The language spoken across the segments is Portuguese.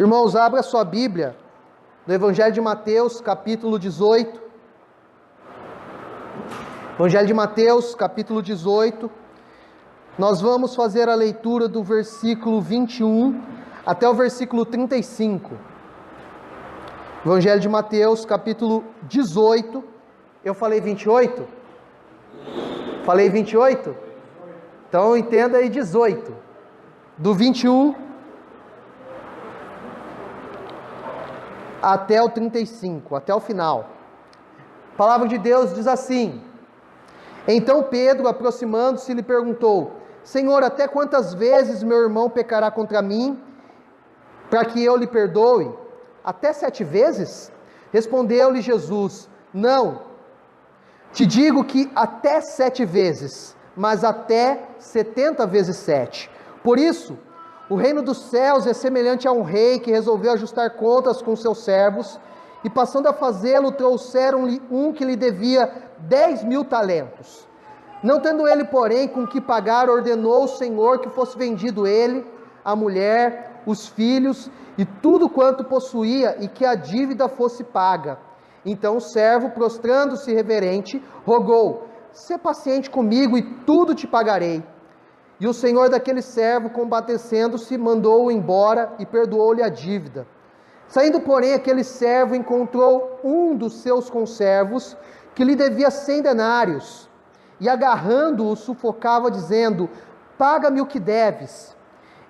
Irmãos, abra sua Bíblia no Evangelho de Mateus, capítulo 18. Evangelho de Mateus, capítulo 18. Nós vamos fazer a leitura do versículo 21 até o versículo 35. Evangelho de Mateus, capítulo 18. Eu falei 28? Falei 28? Então entenda aí 18. Do 21 até o 35, até o final. A palavra de Deus diz assim: Então Pedro, aproximando-se, lhe perguntou: Senhor, até quantas vezes meu irmão pecará contra mim, para que eu lhe perdoe? Até 7 vezes? Respondeu-lhe Jesus: Não, te digo que até 7 vezes, mas até 70 vezes 7. Por isso, o reino dos céus é semelhante a um rei que resolveu ajustar contas com seus servos, e passando a fazê-lo, trouxeram-lhe um que lhe devia 10.000 talentos. Não tendo ele, porém, com que pagar, ordenou o Senhor que fosse vendido ele, a mulher, os filhos e tudo quanto possuía, e que a dívida fosse paga. Então o servo, prostrando-se reverente, rogou: Sê paciente comigo e tudo te pagarei. E o senhor daquele servo, compadecendo-se, mandou-o embora e perdoou-lhe a dívida. Saindo, porém, aquele servo encontrou um dos seus conservos, que lhe devia 100 denários, e agarrando-o, sufocava, dizendo: Paga-me o que deves.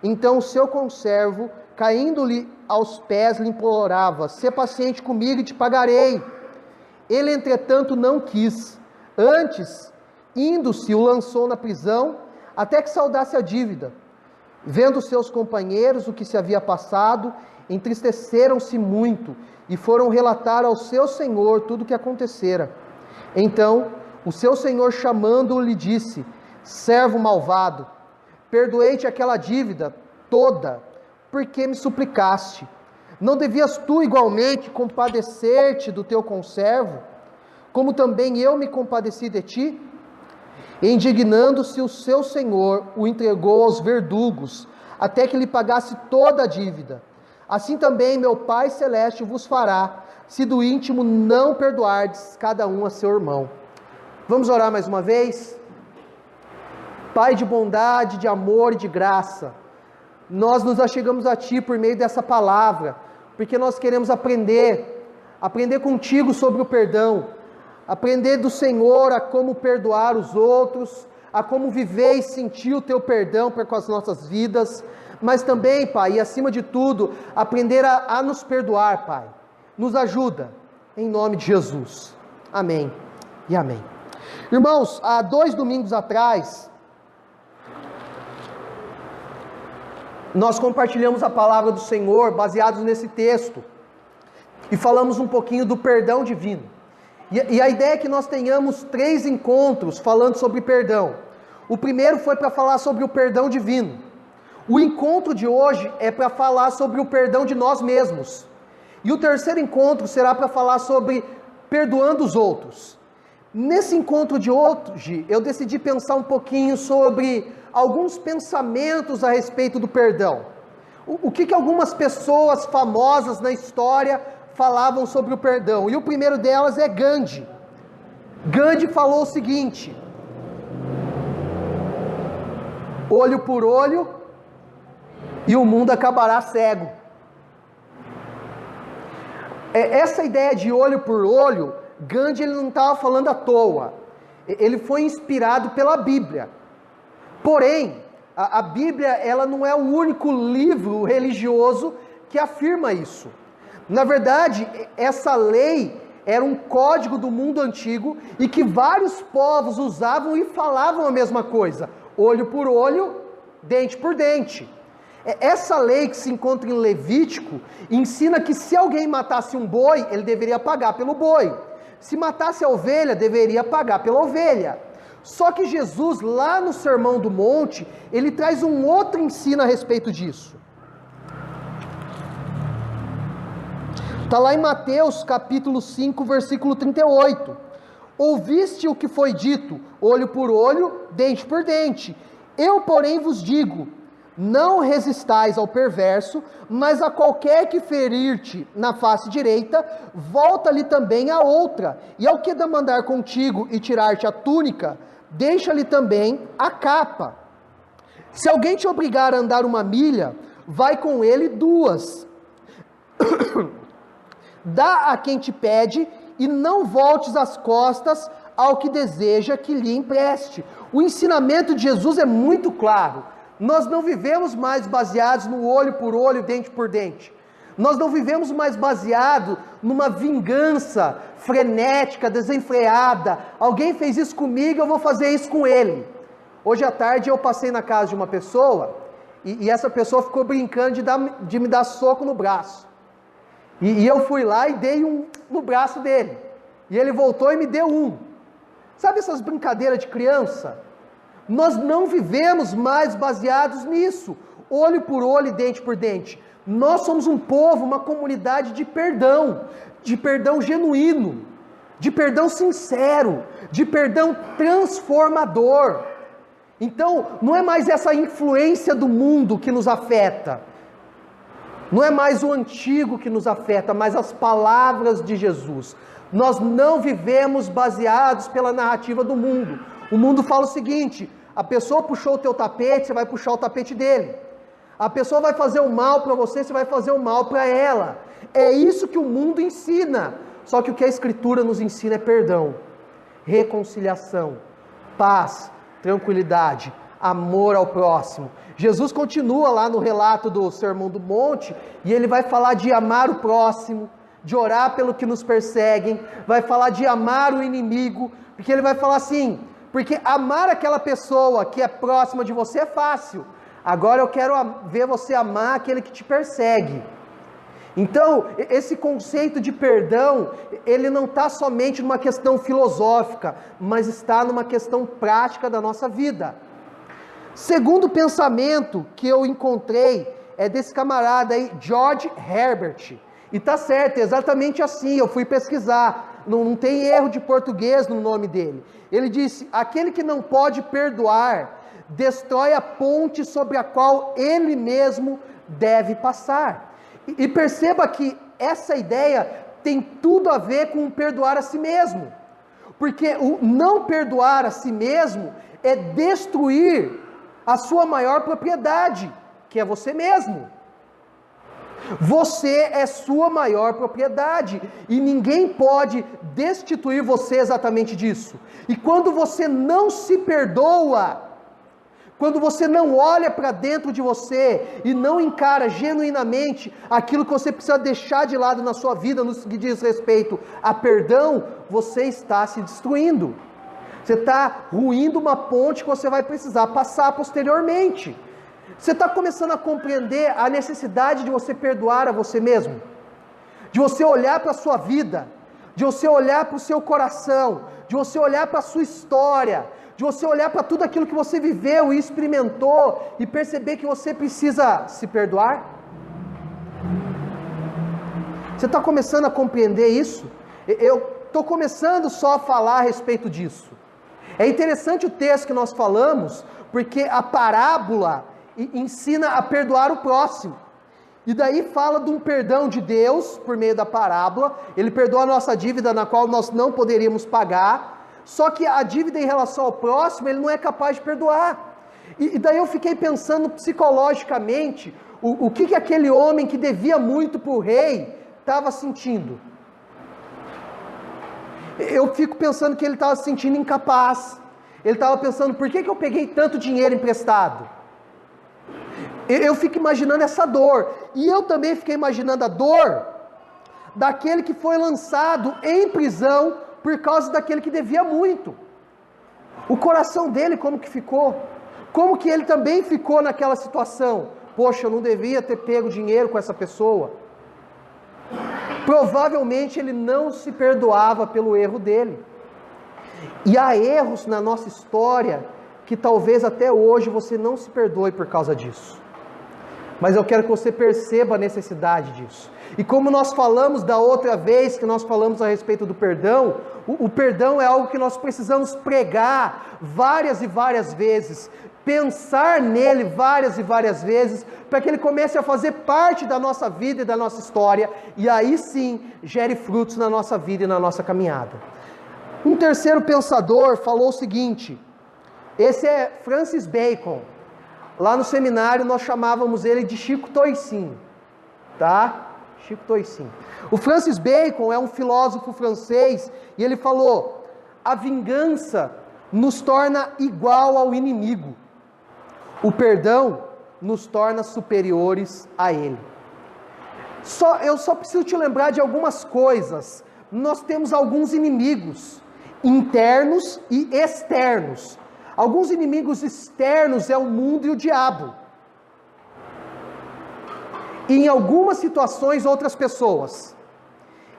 Então o seu conservo, caindo-lhe aos pés, lhe implorava: Sê paciente comigo e te pagarei. Ele, entretanto, não quis. Antes, indo-se, o lançou na prisão, até que saldasse a dívida. Vendo seus companheiros o que se havia passado, entristeceram-se muito e foram relatar ao seu senhor tudo o que acontecera. Então, o seu senhor, chamando-o, lhe disse: Servo malvado, perdoei-te aquela dívida toda, porque me suplicaste. Não devias tu igualmente compadecer-te do teu conservo, como também eu me compadeci de ti? Indignando-se, o seu senhor o entregou aos verdugos, até que lhe pagasse toda a dívida. Assim também meu Pai Celeste vos fará, se do íntimo não perdoardes cada um a seu irmão. Vamos orar mais uma vez? Pai de bondade, de amor e de graça, nós nos achegamos a Ti por meio dessa palavra, porque nós queremos aprender contigo sobre o perdão, aprender do Senhor a como perdoar os outros, a como viver e sentir o Teu perdão para com as nossas vidas, mas também, Pai, e acima de tudo, aprender a nos perdoar, Pai. Nos ajuda, em nome de Jesus. Amém e amém. Irmãos, há 2 domingos atrás, nós compartilhamos a palavra do Senhor baseados nesse texto, e falamos um pouquinho do perdão divino. E a ideia é que nós tenhamos 3 encontros falando sobre perdão. O primeiro foi para falar sobre o perdão divino. O encontro de hoje é para falar sobre o perdão de nós mesmos. E o terceiro encontro será para falar sobre perdoando os outros. Nesse encontro de hoje, eu decidi pensar um pouquinho sobre alguns pensamentos a respeito do perdão. O que algumas pessoas famosas na história falavam sobre o perdão, e o primeiro delas é Gandhi. Gandhi falou o seguinte: olho por olho e o mundo acabará cego. Essa ideia de olho por olho, Gandhi ele não estava falando à toa, ele foi inspirado pela Bíblia. Porém, a Bíblia ela não é o único livro religioso que afirma isso. Na verdade, essa lei era um código do mundo antigo e que vários povos usavam e falavam a mesma coisa: olho por olho, dente por dente. Essa lei que se encontra em Levítico ensina que se alguém matasse um boi, ele deveria pagar pelo boi. Se matasse a ovelha, deveria pagar pela ovelha. Só que Jesus, lá no Sermão do Monte, ele traz um outro ensino a respeito disso. Está lá em Mateus capítulo 5, versículo 38. Ouviste o que foi dito, olho por olho, dente por dente. Eu, porém, vos digo, não resistais ao perverso, mas a qualquer que ferir-te na face direita, volta-lhe também a outra, e ao que demandar contigo e tirar-te a túnica, deixa-lhe também a capa. Se alguém te obrigar a andar 1 milha, vai com ele 2. Dá a quem te pede, e não voltes as costas ao que deseja que lhe empreste. O ensinamento de Jesus é muito claro. Nós não vivemos mais baseados no olho por olho, dente por dente. Nós não vivemos mais baseado numa vingança frenética, desenfreada. Alguém fez isso comigo, eu vou fazer isso com ele. Hoje à tarde eu passei na casa de uma pessoa, e essa pessoa ficou brincando de me dar soco no braço. E eu fui lá e dei um no braço dele. E ele voltou e me deu um. Sabe essas brincadeiras de criança? Nós não vivemos mais baseados nisso, olho por olho e dente por dente. Nós somos um povo, uma comunidade de perdão genuíno, de perdão sincero, de perdão transformador. Então, não é mais essa influência do mundo que nos afeta, não é mais o antigo que nos afeta, mas as palavras de Jesus. Nós não vivemos baseados pela narrativa do mundo. O mundo fala o seguinte: a pessoa puxou o teu tapete, você vai puxar o tapete dele. A pessoa vai fazer o mal para você, você vai fazer o mal para ela. É isso que o mundo ensina. Só que o que a Escritura nos ensina é perdão, reconciliação, paz, tranquilidade, amor ao próximo. Jesus continua lá no relato do Sermão do Monte, e ele vai falar de amar o próximo, de orar pelo que nos perseguem, vai falar de amar o inimigo, porque ele vai falar assim: porque amar aquela pessoa que é próxima de você é fácil, agora eu quero ver você amar aquele que te persegue. Então, esse conceito de perdão, ele não está somente numa questão filosófica, mas está numa questão prática da nossa vida. Segundo pensamento que eu encontrei é desse camarada aí, George Herbert. E tá certo, é exatamente assim, eu fui pesquisar, não tem erro de português no nome dele. Ele disse: aquele que não pode perdoar, destrói a ponte sobre a qual ele mesmo deve passar. E perceba que essa ideia tem tudo a ver com perdoar a si mesmo. Porque o não perdoar a si mesmo é destruir a sua maior propriedade, que é você mesmo. Você é sua maior propriedade, e ninguém pode destituir você exatamente disso. E quando você não se perdoa, quando você não olha para dentro de você e não encara genuinamente aquilo que você precisa deixar de lado na sua vida, no que diz respeito a perdão, você está se destruindo. Você está ruindo uma ponte que você vai precisar passar posteriormente. Você está começando a compreender a necessidade de você perdoar a você mesmo, de você olhar para a sua vida, de você olhar para o seu coração, de você olhar para a sua história, de você olhar para tudo aquilo que você viveu e experimentou e perceber que você precisa se perdoar? Você está começando a compreender isso? Eu estou começando só a falar a respeito disso. É interessante o texto que nós falamos, porque a parábola ensina a perdoar o próximo. E daí fala de um perdão de Deus por meio da parábola. Ele perdoa a nossa dívida na qual nós não poderíamos pagar. Só que a dívida em relação ao próximo, ele não é capaz de perdoar. E daí eu fiquei pensando psicologicamente, o que aquele homem que devia muito para o rei estava sentindo. Eu fico pensando que ele estava se sentindo incapaz. Ele estava pensando: por que eu peguei tanto dinheiro emprestado? Eu fico imaginando essa dor. E eu também fiquei imaginando a dor daquele que foi lançado em prisão por causa daquele que devia muito. O coração dele como que ficou? Como que ele também ficou naquela situação? Poxa, eu não devia ter pego dinheiro com essa pessoa. Provavelmente ele não se perdoava pelo erro dele. E há erros na nossa história que talvez até hoje você não se perdoe por causa disso. Mas eu quero que você perceba a necessidade disso. E como nós falamos da outra vez que nós falamos a respeito do perdão, o perdão é algo que nós precisamos pregar várias e várias vezes, pensar nele várias e várias vezes, para que ele comece a fazer parte da nossa vida e da nossa história, e aí sim gere frutos na nossa vida e na nossa caminhada. Um terceiro pensador falou o seguinte, esse é Francis Bacon. Lá no seminário nós chamávamos ele de Chico Toicinho, tá? Chico Toicinho. O Francis Bacon é um filósofo francês e ele falou: a vingança nos torna igual ao inimigo, o perdão nos torna superiores a ele. Eu só preciso te lembrar de algumas coisas. Nós temos alguns inimigos internos e externos. Alguns inimigos externos é o mundo e o diabo. E em algumas situações, outras pessoas.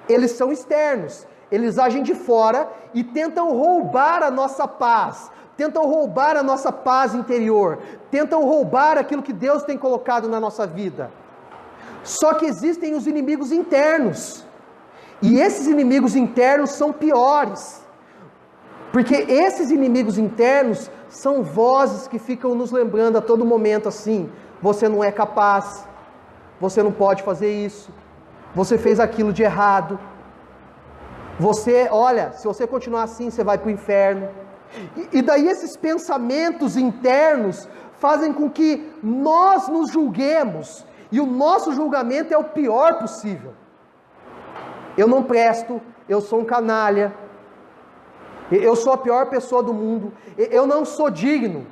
Eles são externos. Eles agem de fora e tentam roubar a nossa paz. Tentam roubar a nossa paz interior. Tentam roubar aquilo que Deus tem colocado na nossa vida. Só que existem os inimigos internos. E esses inimigos internos são piores. Porque esses inimigos internos são vozes que ficam nos lembrando a todo momento assim: você não é capaz, você não pode fazer isso, você fez aquilo de errado, olha, se você continuar assim, você vai para o inferno. E daí esses pensamentos internos fazem com que nós nos julguemos, e o nosso julgamento é o pior possível. Eu não presto, eu sou um canalha, eu sou a pior pessoa do mundo, eu não sou digno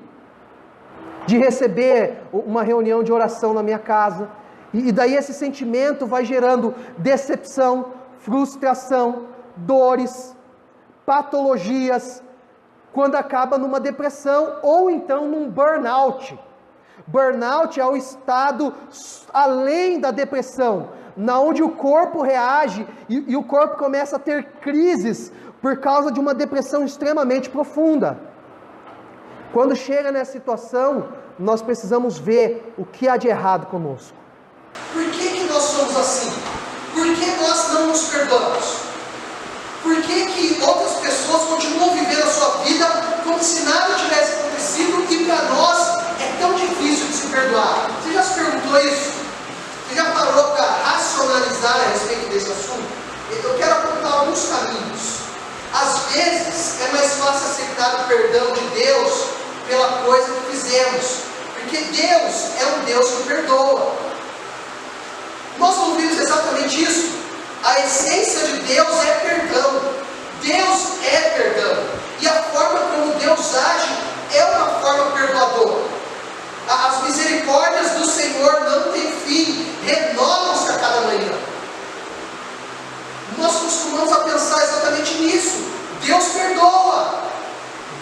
de receber uma reunião de oração na minha casa. E daí esse sentimento vai gerando decepção, frustração, dores, patologias, quando acaba numa depressão ou então num burnout. Burnout é o estado além da depressão, na onde o corpo reage e o corpo começa a ter crises por causa de uma depressão extremamente profunda. Quando chega nessa situação, nós precisamos ver o que há de errado conosco. Por que nós somos assim? Por que nós não nos perdoamos? Por que outras pessoas continuam vivendo a sua vida como se nada tivesse acontecido e para nós é tão difícil de se perdoar? Você já se perguntou isso? Você já parou para racionalizar a respeito desse assunto? Eu quero apontar alguns caminhos. Às vezes é mais fácil aceitar o perdão de Deus pela coisa que fizemos, porque Deus é um Deus que perdoa. Nós ouvimos exatamente isso. A essência de Deus é perdão. Deus é perdão. E a forma como Deus age é uma forma perdoadora. As misericórdias do Senhor não têm fim, renovam-se a cada manhã. Nós costumamos a pensar exatamente nisso. Deus perdoa.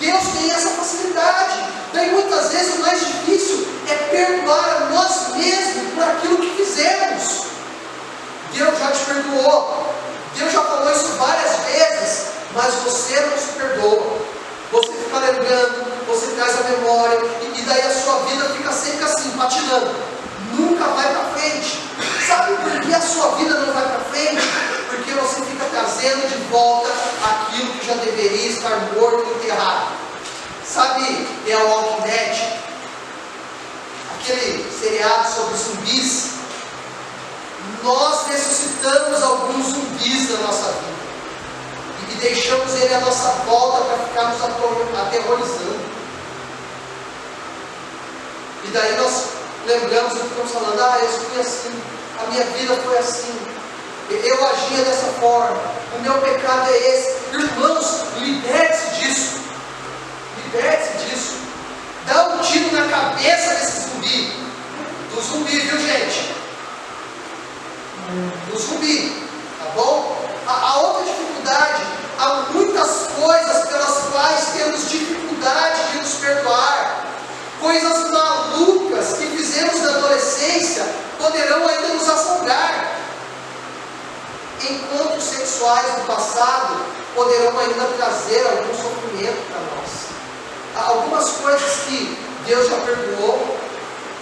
Deus tem essa facilidade. Daí muitas vezes o mais difícil é perdoar a nós mesmos por aquilo que fizemos. Deus já te perdoou. Deus já falou isso várias vezes, mas você não se perdoa. Você fica lembrando, você traz a memória, e daí a sua vida fica sempre assim, patinando. Nunca vai para frente. Sabe por que a sua vida não vai para frente? Porque você fica trazendo de volta aquilo que já deveria estar morto e enterrado. Sabe The Walking Dead? Aquele seriado sobre zumbis. Nós ressuscitamos alguns zumbis na nossa vida e deixamos ele à nossa volta para ficar nos aterrorizando. E daí nós lembramos e ficamos falando: eu fui assim, a minha vida foi assim, eu agia dessa forma, o meu pecado é esse. Irmãos, liberte-se disso. Liberte-se disso. Dá um tiro na cabeça desse zumbi. Do zumbi, viu, gente? Do zumbi, tá bom? A outra dificuldade, há muitas coisas pelas quais temos dificuldade de nos perdoar. Coisas malucas que fizemos na adolescência poderão ainda nos assombrar. Encontros sexuais do passado poderão ainda trazer algum sofrimento para nós. Há algumas coisas que Deus já perdoou,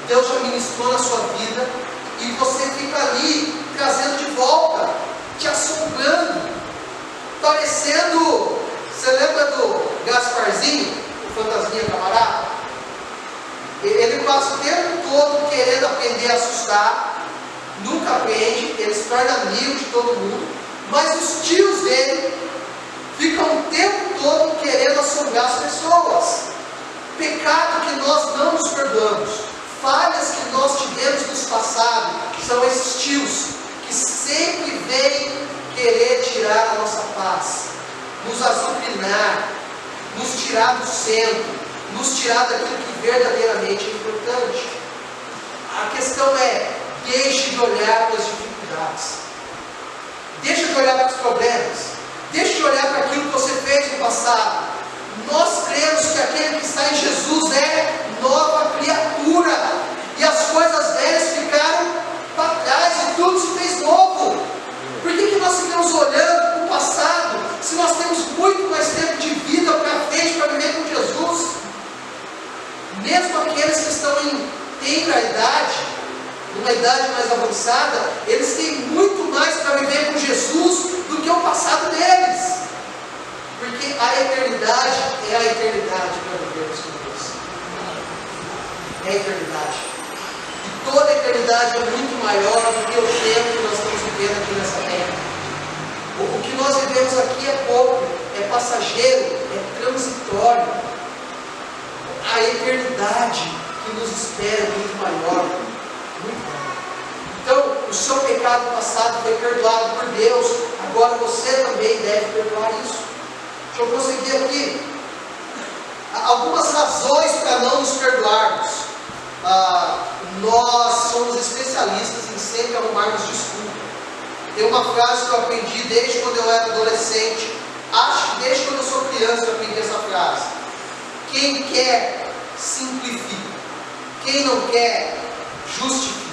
Deus já ministrou na sua vida, e você fica ali trazendo de volta, te assombrando, parecendo, você lembra do Gasparzinho, o fantasminha camarada? Ele passa o tempo todo querendo aprender a assustar, nunca aprende, ele se torna amigo de todo mundo, mas os tios dele ficam o tempo todo querendo assombrar as pessoas. Pecado que nós não nos perdoamos, falhas que nós tivemos no passado, são esses tios que sempre vêm querer tirar a nossa paz, nos azucrinar, nos tirar do centro, nos tirar daquilo que verdadeiramente é importante. A questão é, deixe de olhar para as dificuldades, deixe de olhar para os problemas, deixe de olhar para aquilo que você fez no passado. Nós cremos que aquele que está em Jesus é nova criatura, e as coisas velhas ficaram para trás e tudo se fez novo. Por que nós ficamos olhando para o passado, se nós temos muito mais tempo de vida para frente para viver com Jesus? Mesmo aqueles que estão em tenra idade, numa idade mais avançada, eles têm muito mais para viver com Jesus do que o passado deles, porque a eternidade é a eternidade para vivermos com Deus. É a eternidade, e toda a eternidade é muito maior do que o tempo que nós estamos vivendo aqui nessa terra. O que nós vivemos aqui é pouco, é passageiro, é transitório. A eternidade que nos espera é muito maior, muito maior. Então, o seu pecado passado foi perdoado por Deus, agora você também deve perdoar isso. Deixa eu prosseguir aqui. Algumas razões para não nos perdoarmos. Nós somos especialistas em sempre arrumarmos desculpa. Tem uma frase que eu aprendi desde quando eu era adolescente, acho que desde quando eu sou criança eu aprendi essa frase: quem quer, simplifica; quem não quer, justifica.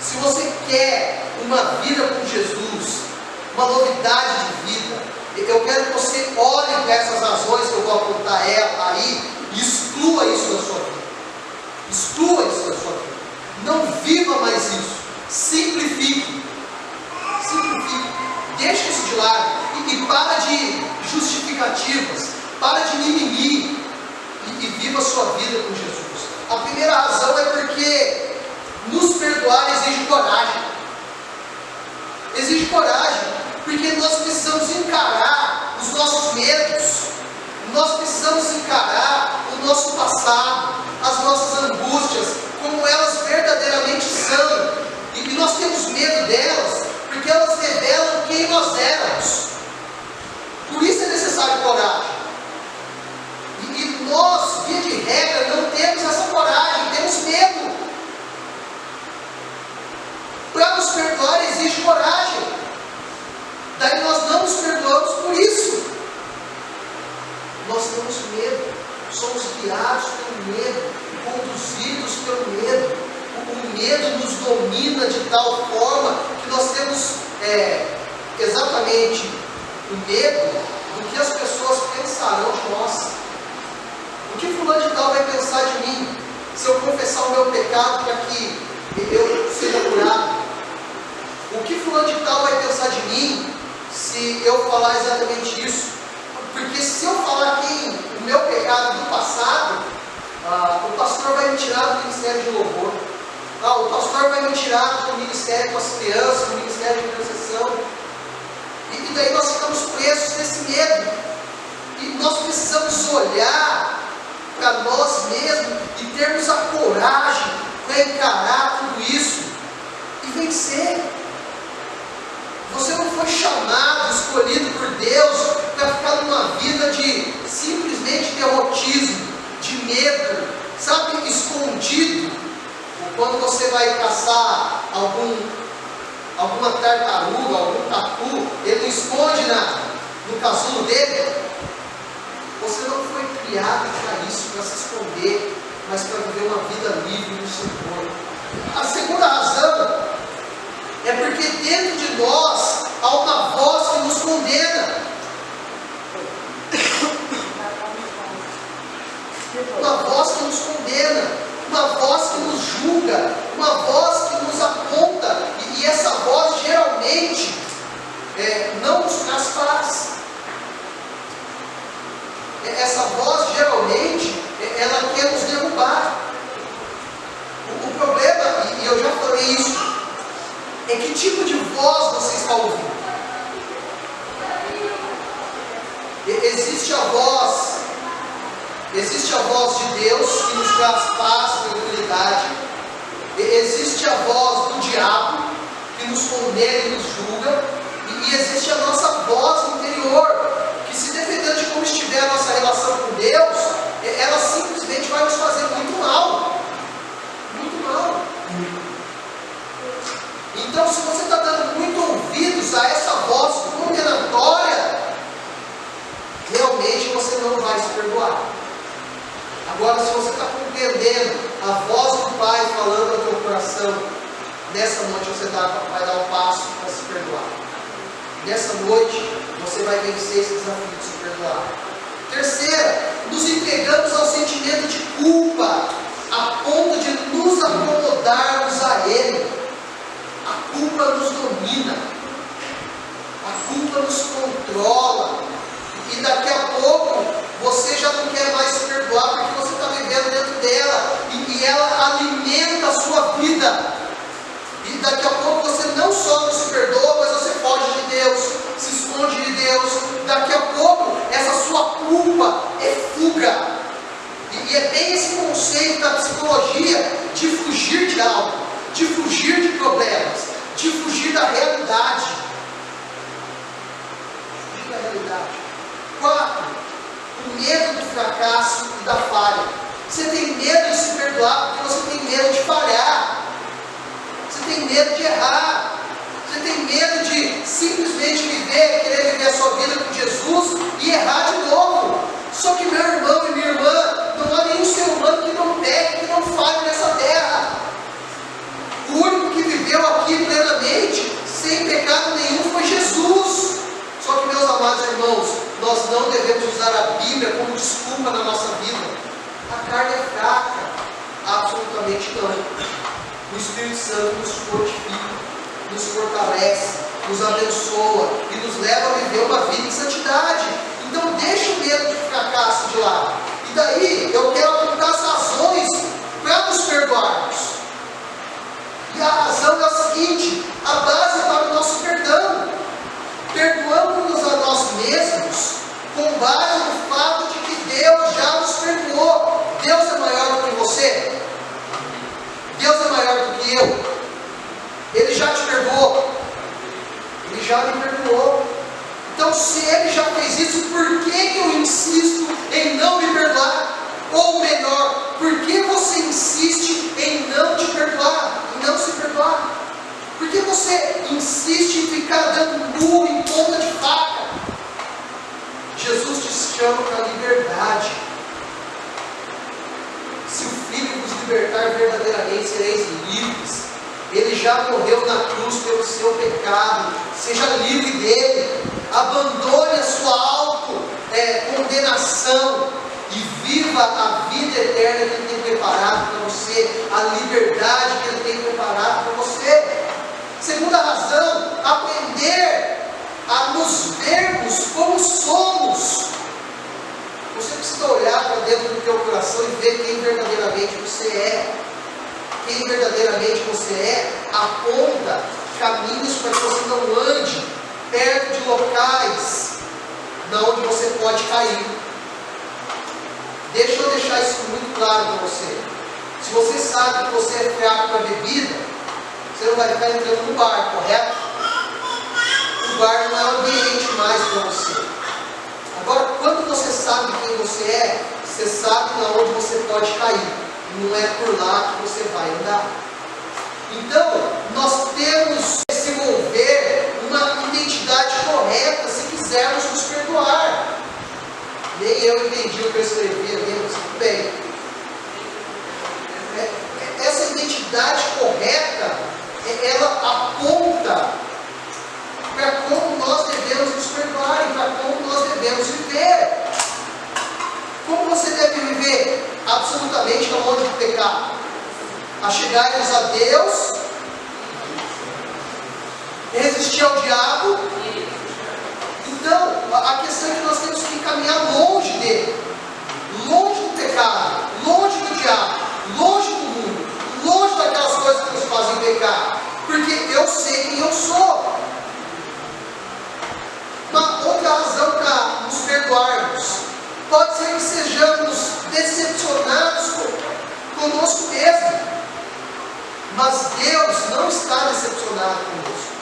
Se você quer uma vida com Jesus, uma novidade de vida, eu quero que você olhe para essas razões que eu vou apontar aí e exclua isso da sua vida. Exclua isso da sua vida. Não viva mais isso. Simplifique. Simplifique. Deixe isso de lado. E para de justificativas. Para de mimimi. E viva a sua vida com Jesus. A primeira razão é porque nos perdoar exige coragem. Exige coragem. Porque nós precisamos encarar os nossos medos. Nós precisamos encarar o nosso passado, as nossas angústias, como elas verdadeiramente são. E nós temos medo delas, porque elas revelam quem nós éramos. Por isso é necessário coragem. E nós, via de regra, não temos essa coragem, temos medo. Para nos perdoar exige coragem. Daí nós não nos perdoamos por isso. Nós temos medo, somos guiados pelo medo, conduzidos pelo medo. O medo nos domina de tal forma que nós temos exatamente o medo do que as pessoas pensarão de nós. O que fulano de tal vai pensar de mim se eu confessar o meu pecado para que eu seja curado? O que fulano de tal vai pensar de mim se eu falar exatamente isso? Porque se eu falar aqui o meu pecado do passado, o pastor vai me tirar do ministério de louvor. O pastor vai me tirar do ministério com as crianças, do ministério de intercessão. E daí nós ficamos presos nesse medo. E nós precisamos olhar para nós mesmos e termos a coragem para encarar tudo isso e vencer. Você não foi chamado, escolhido por Deus para ficar numa vida de simplesmente derrotismo, de medo, sabe, escondido. Quando você vai caçar alguma tartaruga, algum tatu, ele não esconde no casulo dele. Você não foi criado para isso, para se esconder, mas para viver uma vida livre no Senhor. A segunda razão é porque dentro de nós há uma voz que nos condena. Uma voz que nos condena. essa voz geralmente, ela quer nos derrubar. O problema, e eu já falei isso, é que tipo de voz você está ouvindo. Existe a voz de Deus que nos traz paz, tranquilidade. Existe a voz do diabo que nos condena e nos julga. E existe a nossa voz interior, que, se dependendo de como estiver a nossa relação com Deus, ela simplesmente vai nos fazer muito mal. Muito mal. Então, se você está dando muito ouvidos a essa voz condenatória, realmente você não vai se perdoar. Agora, se você está compreendendo a voz do Pai falando ao teu coração, nessa noite você vai dar um passo para se perdoar. Nessa noite você vai vencer esse desafio de se perdoar. Terceira, nos entregamos ao sentimento de culpa, a ponto de nos acomodarmos a Ele. A culpa nos domina, a culpa nos controla, e daqui a pouco você já não quer mais se perdoar porque você está vivendo dentro dela, e ela alimenta a sua vida. E daqui a pouco você não só não se perdoa, mas você foge de Deus, se esconde de Deus. Daqui a pouco essa sua culpa é fuga. E é bem esse conceito da psicologia de fugir de algo, de fugir de problemas, de fugir da realidade. Fugir da realidade. 4. O medo do fracasso e da falha. Você tem medo de se perdoar porque você tem medo de falhar. Você tem medo de errar. Você tem medo de simplesmente querer viver a sua vida com Jesus e errar de novo. Só que, meu irmão e minha irmã, não há nenhum ser humano que não peque, que não falhe nessa terra. O único que viveu aqui plenamente, sem pecado nenhum, foi Jesus. Só que, meus amados irmãos, nós não devemos usar a Bíblia como desculpa na nossa vida. A carne é fraca. Absolutamente não. O Espírito Santo nos fortifica, nos fortalece, nos abençoa e nos leva a viver uma vida em santidade. Então deixa o medo de fracasso de lado. E daí eu quero apontar as razões para nos perdoarmos. E a razão é a seguinte: a base para o nosso perdão. Perdoamos-nos a nós mesmos com base no fato de que Deus já nos perdoou. Deus é maior do que você? Deus é maior do que eu? Ele já te perdoou? Ele já me perdoou. Então, se Ele já fez isso, por que eu insisto em não me perdoar? Ou melhor, por que você insiste em não te perdoar, em não se perdoar? Por que você insiste em ficar dando murro em ponta de faca? Jesus te chama para a liberdade. Se o Filho vos libertar verdadeiramente, sereis livres. Ele já morreu na cruz pelo seu pecado. Seja livre dele. Abandone a sua condenação e viva a vida eterna que Ele tem preparado para você, a liberdade que Ele tem preparado para você. Segunda razão, aprender a nos vermos como somos. Você precisa olhar para dentro do teu coração e ver quem verdadeiramente você é. Quem verdadeiramente você é aponta caminhos para que você não ande perto de locais onde você pode cair. Deixa eu deixar isso muito claro para você. Se você sabe que você é fraco para bebida, você não vai ficar entrando no bar, correto? O bar não é o ambiente mais para você. Agora, quando você sabe quem você é, você sabe onde você pode cair. Não é por lá que você vai andar. Então, nós temos que desenvolver uma identidade correta se quisermos nos perdoar. Nem eu entendi o que eu escrevi ali, mas tudo bem. Essa identidade correta, ela aponta para como nós devemos nos perdoar e para como nós devemos viver. Como você deve viver? Absolutamente longe do pecado. Achegai-vos a Deus, resistir ao diabo. Então, a questão é que nós temos que caminhar longe dele. decepcionado conosco.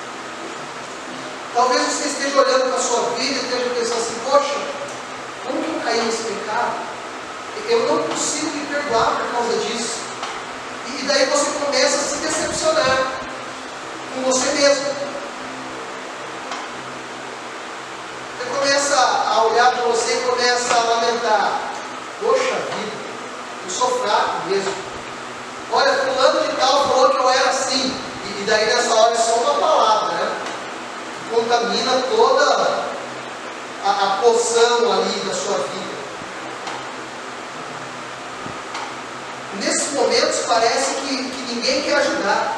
Talvez você esteja olhando para a sua vida e esteja pensando assim, poxa, como que eu caí nesse pecado? Eu não consigo me perdoar por causa disso. E daí você começa a se decepcionar com você mesmo. Você começa a olhar para você e começa a lamentar. Poxa vida, eu sou fraco mesmo. Olha, fulano de tal falou que eu era assim. E daí nessa hora é só uma palavra, né? Contamina toda a poção ali da sua vida. Nesses momentos parece que ninguém quer ajudar.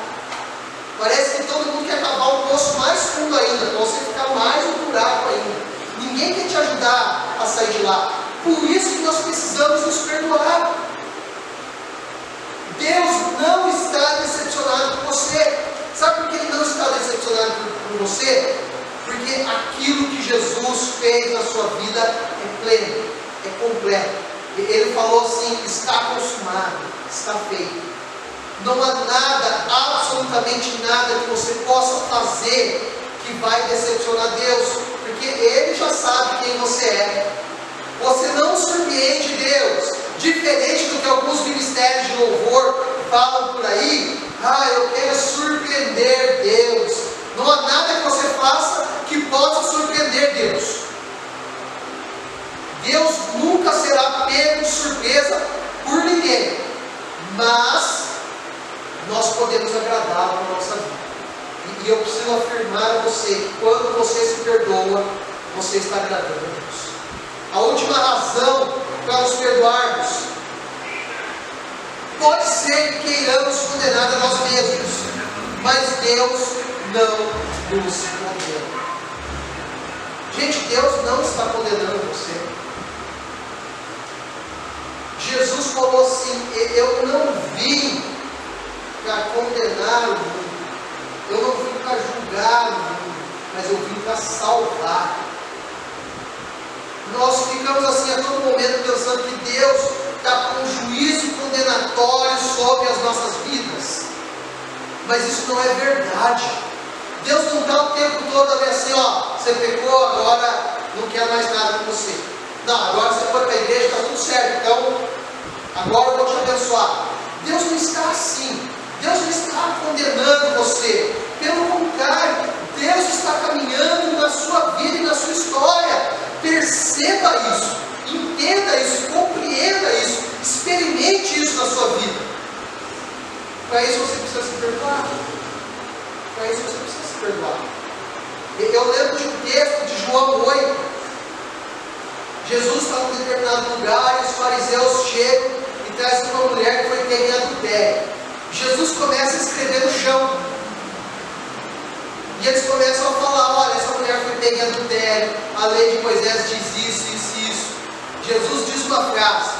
Parece que todo mundo quer cavar um poço mais fundo ainda, para você ficar mais no buraco ainda. Ninguém quer te ajudar a sair de lá. Por isso que nós precisamos nos perdoar. Deus não está decepcionado com você. Sabe por que Ele não está decepcionado com você? Porque aquilo que Jesus fez na sua vida é pleno, é completo. Ele falou assim, está consumado, está feito. Não há nada, absolutamente nada que você possa fazer que vai decepcionar Deus, porque Ele já sabe quem você é. Você não surpreende Deus, diferente do que alguns ministérios de louvor falam por aí. Eu quero surpreender Deus. Não há nada que você faça que possa surpreender Deus. Deus nunca será pego de surpresa por ninguém, mas nós podemos agradá-lo na nossa vida. E eu preciso afirmar a você que quando você se perdoa, você está agradando a Deus. A última razão para nos perdoarmos pode ser que queiramos condenar a nós mesmos, mas Deus não nos condena. Gente, Deus não está condenando você. Jesus falou assim, eu não vim para condenar o mundo, eu não vim para julgar o mundo, mas eu vim para salvar. Nós ficamos assim a todo momento pensando que Deus está com um juízo condenatório sobre as nossas vidas, mas isso não é verdade. Deus não está o tempo todo ali assim, você pecou, agora não quer mais nada com você. Não, agora você foi para a igreja, está tudo certo, então agora eu vou te abençoar. Deus não está assim. Deus não está condenando você. Pelo contrário, Deus está caminhando na sua vida e na sua história. Perceba isso, entenda isso, compreenda isso, experimente isso na sua vida. Para isso você precisa se perdoar. Para isso você precisa se perdoar. Eu lembro de um texto de João 8. Jesus está em um determinado lugar e os fariseus chegam e trazem uma mulher que foi pega em adultério. Jesus começa a escrever no chão. E eles começam a falar, olha, essa mulher foi pega em adultério, a lei de Moisés diz isso, isso e isso. Jesus diz uma frase: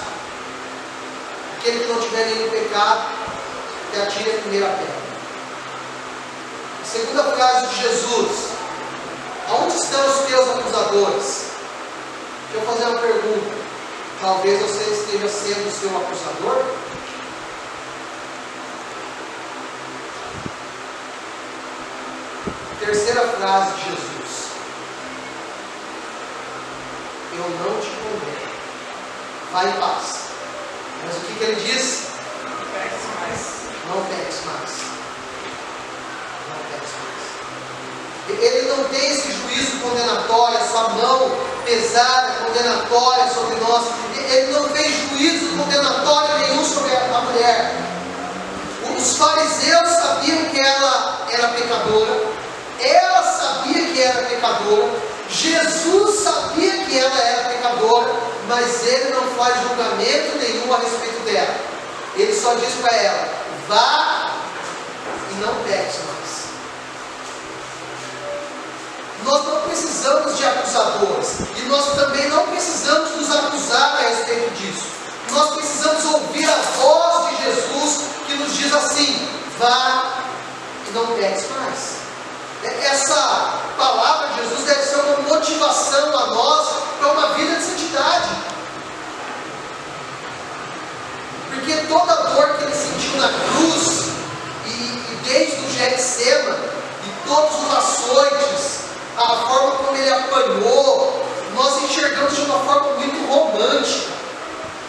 aquele que não tiver nenhum pecado, que atire a primeira pedra. A segunda frase de Jesus: aonde estão os teus acusadores? Deixa eu fazer uma pergunta. Talvez você esteja sendo o seu acusador? Terceira frase de Jesus: eu não te condeno, vai em paz. Mas o que ele diz? Não peques mais. Não peques mais. Não peques mais. Ele não tem esse juízo condenatório, essa mão pesada, condenatória sobre nós. Ele não fez juízo condenatório nenhum sobre a mulher. Os fariseus sabiam que ela era pecadora. Ela sabia que era pecadora. Jesus sabia que ela era pecadora, mas ele não faz julgamento nenhum a respeito dela. Ele só diz para ela: vá e não peques mais. Nós não precisamos de acusadores, e nós também não precisamos nos acusar a respeito disso. Nós precisamos ouvir a voz de Jesus que nos diz assim: vá e não peques mais. Essa palavra de Jesus deve ser uma motivação a nós para uma vida de santidade. Porque toda dor que ele sentiu na cruz, e desde o Getsema,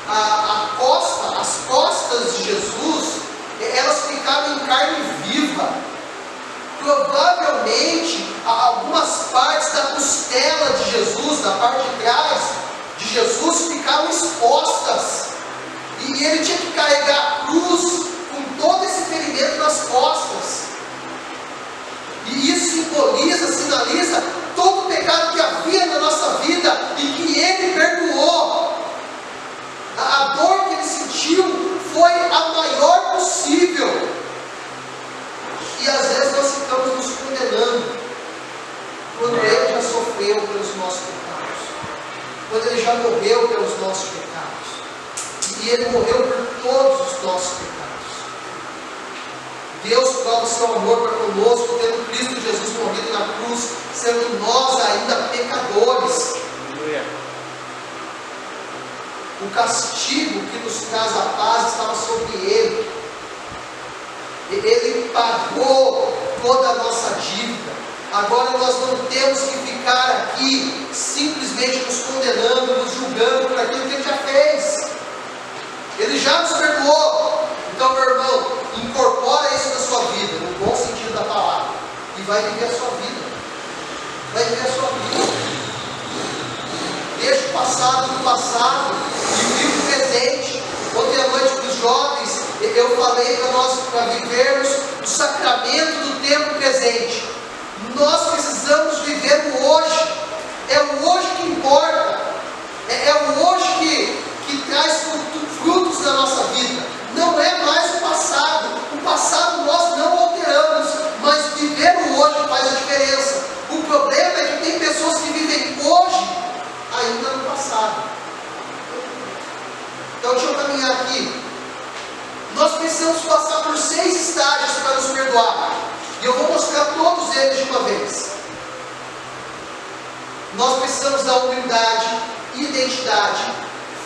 as costas de Jesus, elas ficavam em carne viva. Provavelmente, algumas partes da costela de Jesus, da parte de trás de Jesus, ficavam expostas. E ele tinha que carregar a cruz com todo esse ferimento nas costas. E isso simboliza, sinaliza todo o pecado que havia na nossa vida e que ele perdoou. A dor que ele sentiu foi a maior possível. E às vezes nós ficamos nos condenando quando ele já sofreu pelos nossos pecados, quando ele já morreu pelos nossos pecados, e ele morreu por todos os nossos pecados. Deus prova o seu amor para conosco, tendo Cristo Jesus morrido na cruz, sendo nós ainda pecadores. O castigo que nos traz a paz estava sobre ele. Ele pagou toda a nossa dívida. Agora nós não temos que ficar aqui simplesmente nos condenando, nos julgando por aquilo que ele já fez. Ele já nos perdoou. Então, meu irmão, incorpora isso na sua vida, no bom sentido da palavra, e vai viver a sua vida. Vai viver a sua vida. Deixa o passado no passado e vive o presente. Ontem à noite para os jovens, eu falei para nós, para vivermos o sacramento do tempo presente. Nós precisamos viver o hoje. É o hoje que importa. É o hoje que traz frutos na nossa vida. Não é mais o passado. O passado nós não alteramos, mas viver o hoje faz a diferença. O problema é que tem pessoas que vivem hoje ainda no passado. Então deixa eu caminhar aqui. Nós precisamos passar por 6 estágios para nos perdoar. E eu vou mostrar todos eles de uma vez. Nós precisamos da humildade, identidade,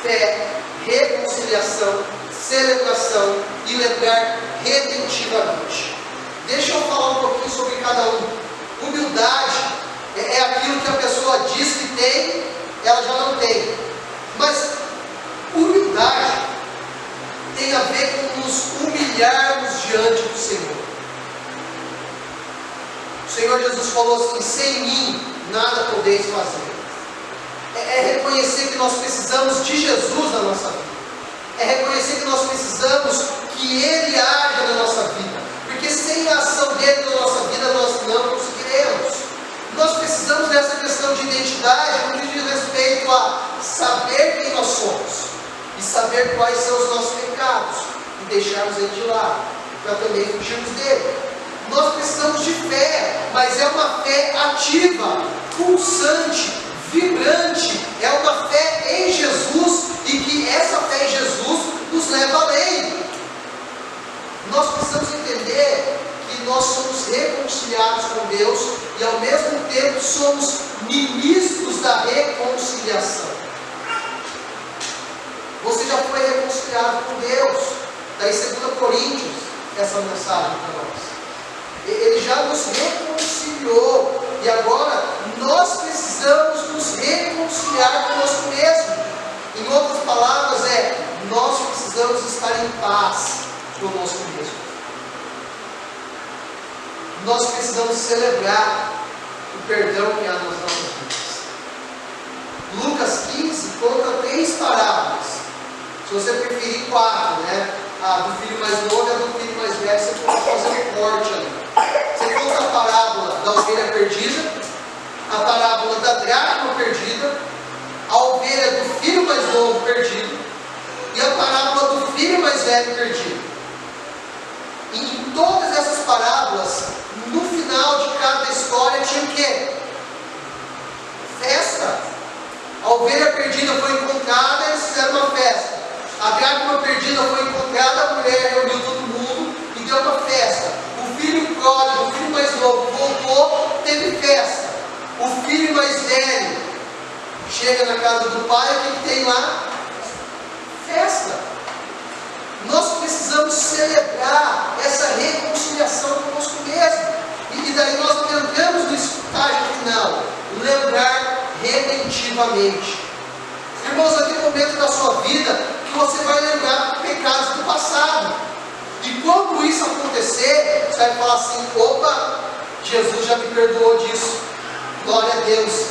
fé, reconciliação, celebração e lembrar redentivamente. Deixa eu falar um pouquinho sobre cada um. Humildade é aquilo que a pessoa diz que tem, ela já não tem. Mas humildade tem a ver com nos humilharmos diante do Senhor. O Senhor Jesus falou assim: sem mim nada podeis fazer. É reconhecer que nós precisamos de Jesus na nossa vida. É reconhecer que nós precisamos que Ele haja na nossa vida. Porque sem a ação dele na nossa vida nós não conseguiremos. Nós precisamos dessa questão de identidade no que diz respeito a saber quem nós somos e saber quais são os nossos pecados e deixarmos ele de lado, para também fugirmos dele. Nós precisamos de fé, mas é uma fé ativa, pulsante, vibrante. É uma fé em Jesus e que essa fé em Jesus nos leva além. Nós precisamos entender que nós somos reconciliados com Deus e ao mesmo tempo somos ministros da reconciliação. Você já foi reconciliado com Deus. Está em 2 Coríntios essa mensagem para nós. Ele já nos reconciliou e agora nós precisamos nos reconciliar conosco mesmo. Em outras palavras, nós precisamos estar em paz conosco mesmo. Nós precisamos celebrar o perdão que há nas nossas vidas. Lucas 15 conta 3 parábolas. Se você preferir 4, né? A do filho mais novo e a do filho mais velho, você pode fazer um corte ali. Você conta a parábola da ovelha perdida, a parábola da dracma perdida, a ovelha do filho mais novo perdido e a parábola do filho mais velho perdido. E em todas essas parábolas, no final de cada história tinha o quê? Festa. A ovelha perdida foi encontrada e eles fizeram uma festa. A dracma perdida foi encontrada, a mulher reuniu todo mundo e deu uma festa. O filho pródigo, o filho mais novo, voltou, teve festa. O filho mais velho chega na casa do pai, o que tem lá? Festa. Nós precisamos celebrar essa reconciliação conosco mesmo. E daí nós entramos no estágio final, lembrar redentivamente. Irmãos, naquele momento da sua vida que buscar e falar assim: opa, Jesus já me perdoou disso, glória a Deus,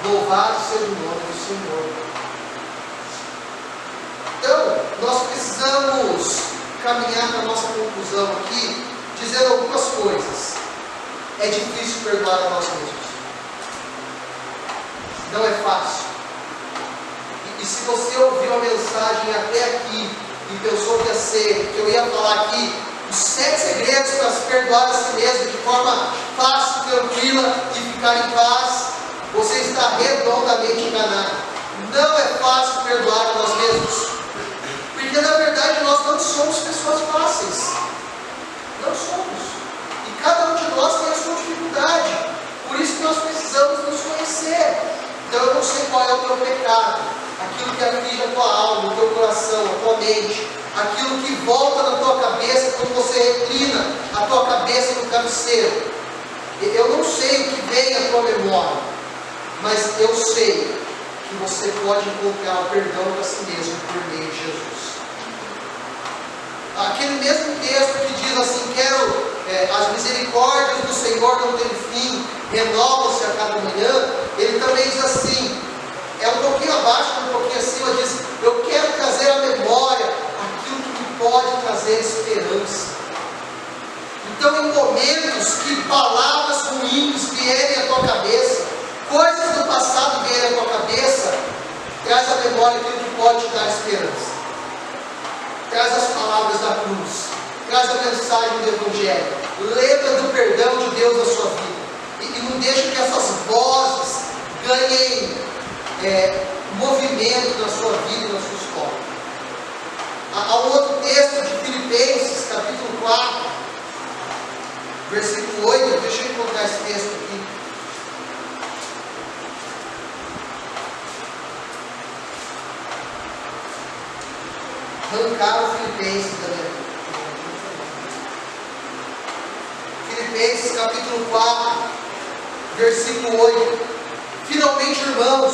louvado seja o nome do Senhor. Então, nós precisamos caminhar para a nossa conclusão aqui, dizendo algumas coisas. É difícil perdoar a nós mesmos. Não é fácil. E se você ouviu a mensagem até aqui e pensou que eu ia falar aqui os 7 segredos para se perdoar a si mesmo de forma fácil, tranquila e ficar em paz, você está redondamente enganado. Não é fácil perdoar a nós mesmos. Porque na verdade nós não somos pessoas fáceis. Não somos. E cada um de nós tem a sua dificuldade. Por isso que nós precisamos nos conhecer. Então eu não sei qual é o teu pecado, aquilo que aflige a tua alma, o teu coração, a tua mente, aquilo que volta na tua cabeça quando você reclina a tua cabeça no travesseiro. Eu não sei o que vem à tua memória, mas eu sei que você pode encontrar o perdão para si mesmo por meio de Jesus. Aquele mesmo texto que diz assim: as misericórdias do Senhor não têm fim, renovam-se a cada manhã. Ele também diz assim, é um pouquinho abaixo, um pouquinho acima, diz: eu quero trazer à memória aquilo que me pode trazer esperança. Então, em momentos que palavras ruins vierem à tua cabeça, coisas do passado vierem à tua cabeça, traz à memória aquilo que pode te dar esperança. Traz as palavras da cruz, traz a mensagem do Evangelho, lembra do perdão de Deus na sua vida, e não deixa que essas vozes ganhem movimento na sua vida e na sua história. Há um outro texto de Filipenses, capítulo 4, versículo 8, deixa eu encontrar esse texto aqui. Arrancaram Filipenses da minha vida. Filipenses capítulo 4, versículo 8. Finalmente, irmãos,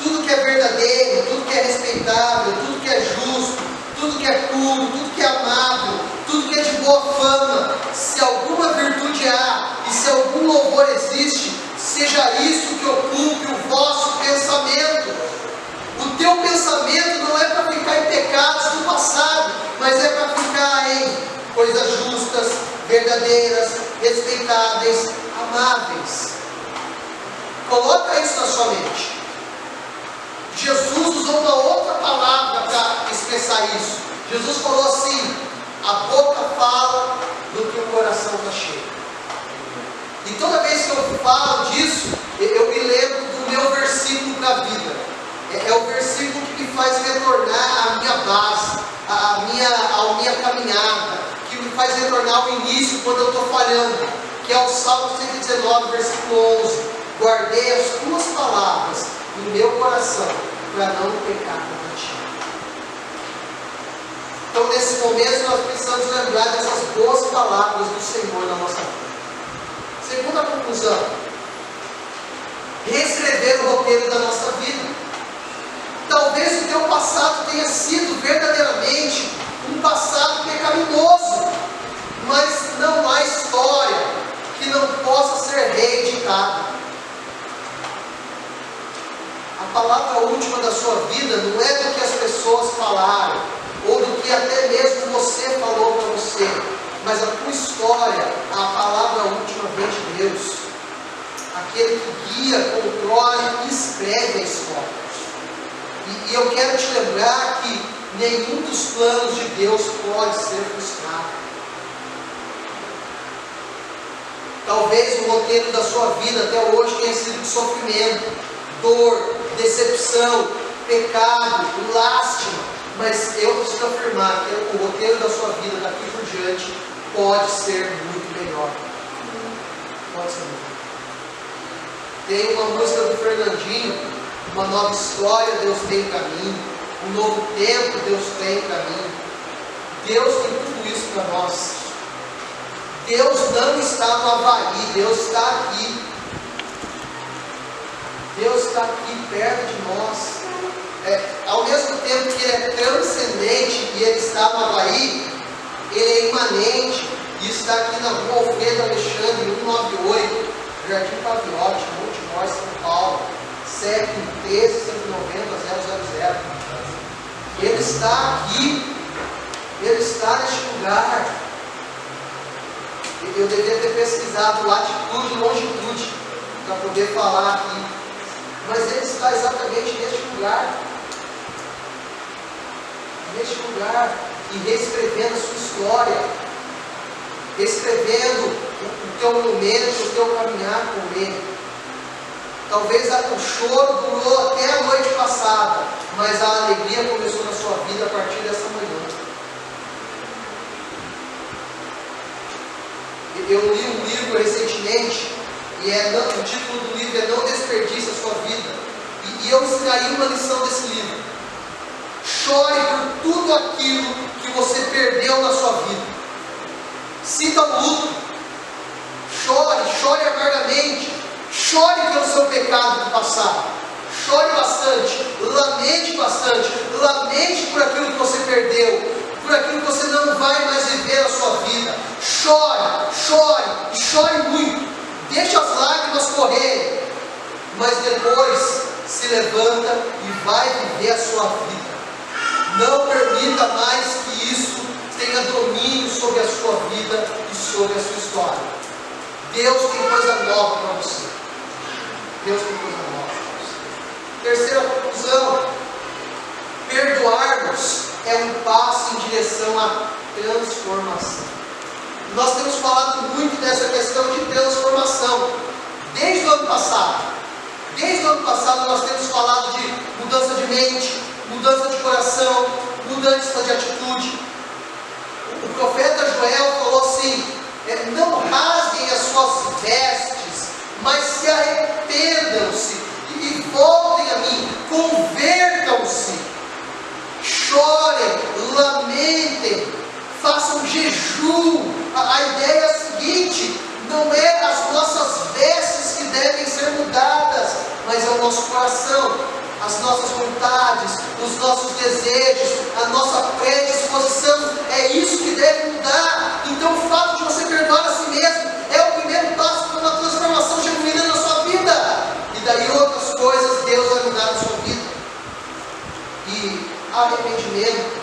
tudo que é verdadeiro, tudo que é respeitável, tudo que é justo, tudo que é puro, tudo que é amável, tudo que é de boa fama, se alguma virtude há e se algum louvor existe, seja isso que ocupe o vosso pensamento. O teu pensamento não é para ficar em pecados do passado, mas é para ficar em coisas justas, verdadeiras, respeitáveis, amáveis. Coloca isso na sua mente. Jesus usou uma outra palavra para expressar isso. Jesus falou assim: a boca fala do que o coração está cheio. E toda vez que eu falo disso, eu me lembro do meu versículo para a vida. É o versículo que me faz retornar à minha base, à minha caminhada, que me faz retornar ao início quando eu estou falhando, que é o Salmo 119, versículo 11. Guardei as tuas palavras no meu coração, para não pecar contra ti. Então, nesse momento, nós precisamos lembrar dessas boas palavras do Senhor na nossa vida. Segunda conclusão: reescrever o roteiro da nossa vida. Talvez o teu passado tenha sido verdadeiramente um passado pecaminoso, mas não há história que não possa ser reeditada. A palavra última da sua vida não é do que as pessoas falaram, ou do que até mesmo você falou para você, mas a tua história, a palavra última vem de Deus, aquele que guia, controla e escreve a história. E eu quero te lembrar que nenhum dos planos de Deus pode ser frustrado. Talvez o roteiro da sua vida até hoje tenha sido de sofrimento, dor, decepção, pecado, lástima, mas eu preciso afirmar que o roteiro da sua vida daqui por diante pode ser muito melhor. Pode ser muito melhor. Tem uma música do Fernandinho: uma nova história Deus tem para mim, um novo tempo Deus tem para mim. Deus tem tudo isso para nós. Deus não está no Havaí, Deus está aqui. Deus está aqui perto de nós. Ao mesmo tempo que Ele é transcendente e Ele está no Havaí, Ele é imanente e está aqui na rua Alfredo Alexandre, 198, Jardim Paviotti, Monte Mor, São Paulo, CEP 13-190-000. Ele está aqui, ele está neste lugar. Eu deveria ter pesquisado latitude e longitude para poder falar aqui, mas ele está exatamente neste lugar, e reescrevendo a sua história, reescrevendo o teu momento, o teu caminhar com Ele. Talvez o choro durou até a noite passada, mas a alegria começou na sua vida a partir dessa manhã. Eu li um livro recentemente, e o título do livro é Não Desperdice a Sua Vida. E eu extraí uma lição desse livro. Chore por tudo aquilo que você perdeu na sua vida. Sinta o luto. Chore amargamente. Chore pelo seu pecado do passado. Chore bastante. Lamente por aquilo que você perdeu, por aquilo que você não vai mais viver na sua vida. Chore muito. Deixe as lágrimas correrem, mas depois se levanta e vai viver a sua vida. Não permita mais que isso tenha domínio sobre a sua vida e sobre a sua história. Deus tem coisa nova para você. Terceira conclusão: perdoar-nos é um passo em direção à transformação. Nós temos falado muito dessa questão de transformação desde o ano passado. Desde o ano passado nós temos falado de mudança de mente, mudança de coração, mudança de atitude. O profeta Joel falou assim: não rasguem as suas vestes, mas se arrependam-se e voltem a mim, convertam-se, chorem, lamentem, façam jejum. A ideia é a seguinte: não é as nossas vestes que devem ser mudadas, mas é o nosso coração, as nossas vontades, os nossos desejos, a nossa predisposição. É isso que deve mudar. Então o fato de você perdoar a si mesmo é o primeiro passo para uma transformação genuína na sua vida. E daí outras coisas Deus vai mudar na sua vida. E arrependimento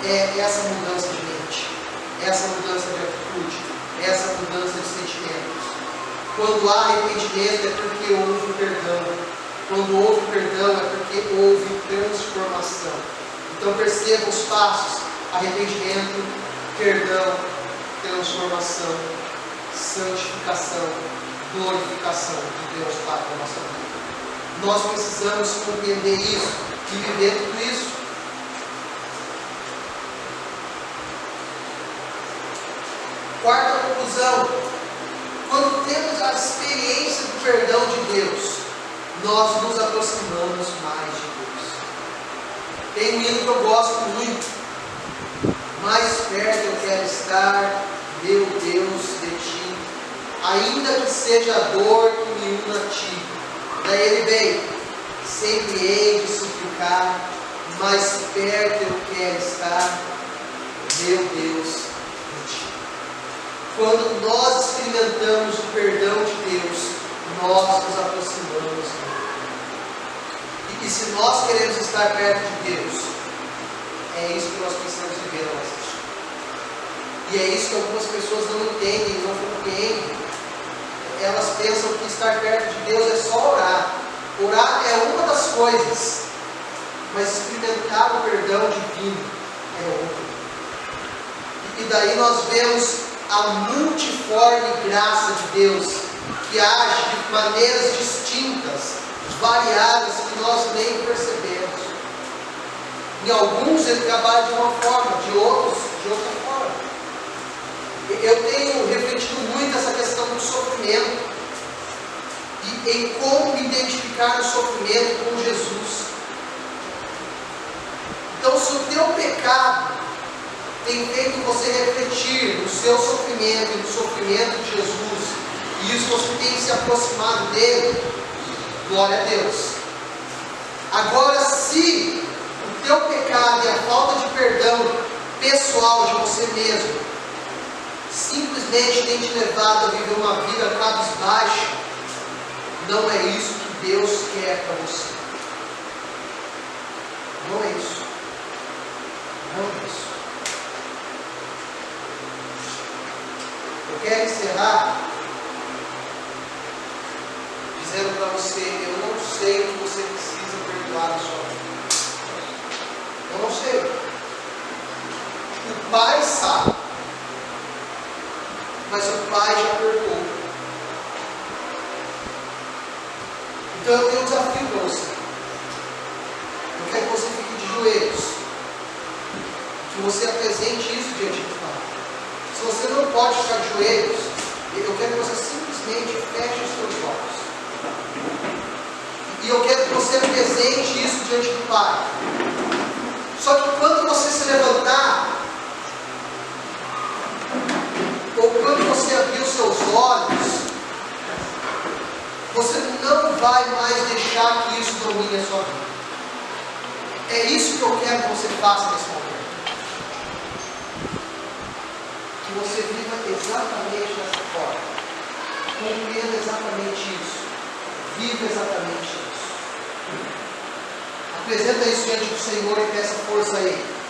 é essa mudança de mente, essa mudança de atitude, essa mudança de sentimentos. Quando há arrependimento é porque houve perdão. Quando houve perdão é porque houve transformação. Então perceba os passos: arrependimento, perdão, transformação, santificação, glorificação de Deus Pai na nossa vida. Nós precisamos compreender isso e viver tudo isso. Quarta conclusão: quando temos a experiência do perdão de Deus, nós nos aproximamos mais de Deus. Tem um hino que eu gosto muito: mais perto eu quero estar, meu Deus, de ti, ainda que seja a dor que me una a ti. Daí ele vem: sempre hei de suplicar, mais perto eu quero estar, meu Deus, de ti. Quando nós experimentamos o perdão de Deus, nós nos aproximamos dele. E se nós queremos estar perto de Deus, é isso que nós precisamos viver na nossa vida. E é isso que algumas pessoas não entendem, não compreendem. Elas pensam que estar perto de Deus é só orar. Orar é uma das coisas, mas experimentar o perdão divino é outra. E daí nós vemos a multiforme graça de Deus, que age de maneiras distintas, variadas, que nós nem percebemos. Em alguns ele trabalha de uma forma, de outros de outra forma. Eu tenho refletido muito essa questão do sofrimento e em como me identificar no sofrimento com Jesus. Então, se o teu pecado tem feito você refletir no seu sofrimento e no sofrimento de Jesus, e isso você tem se aproximado dele, glória a Deus. Agora, se o teu pecado e a falta de perdão pessoal de você mesmo simplesmente tem te levado a viver uma vida cabisbaixa, não é isso que Deus quer para você. Não é isso. Não é isso. Eu quero encerrar dizendo para você, eu não sei o que você precisa perdoar na sua vida. Eu não sei. O Pai sabe. Mas o Pai já perdoou. Então eu tenho um desafio para você. Eu quero que você fique de joelhos. Que você apresente isso diante do Pai. Se você não pode ficar de joelhos, eu quero que você simplesmente feche os seus olhos. E eu quero que você apresente isso diante do Pai. Só que quando você se levantar, ou quando você abrir os seus olhos, você não vai mais deixar que isso domine a sua vida. É isso que eu quero que você faça nesse momento. Que você viva exatamente dessa forma. Compreenda exatamente isso. Viva exatamente isso. Apresenta isso diante do Senhor e peça força a Ele.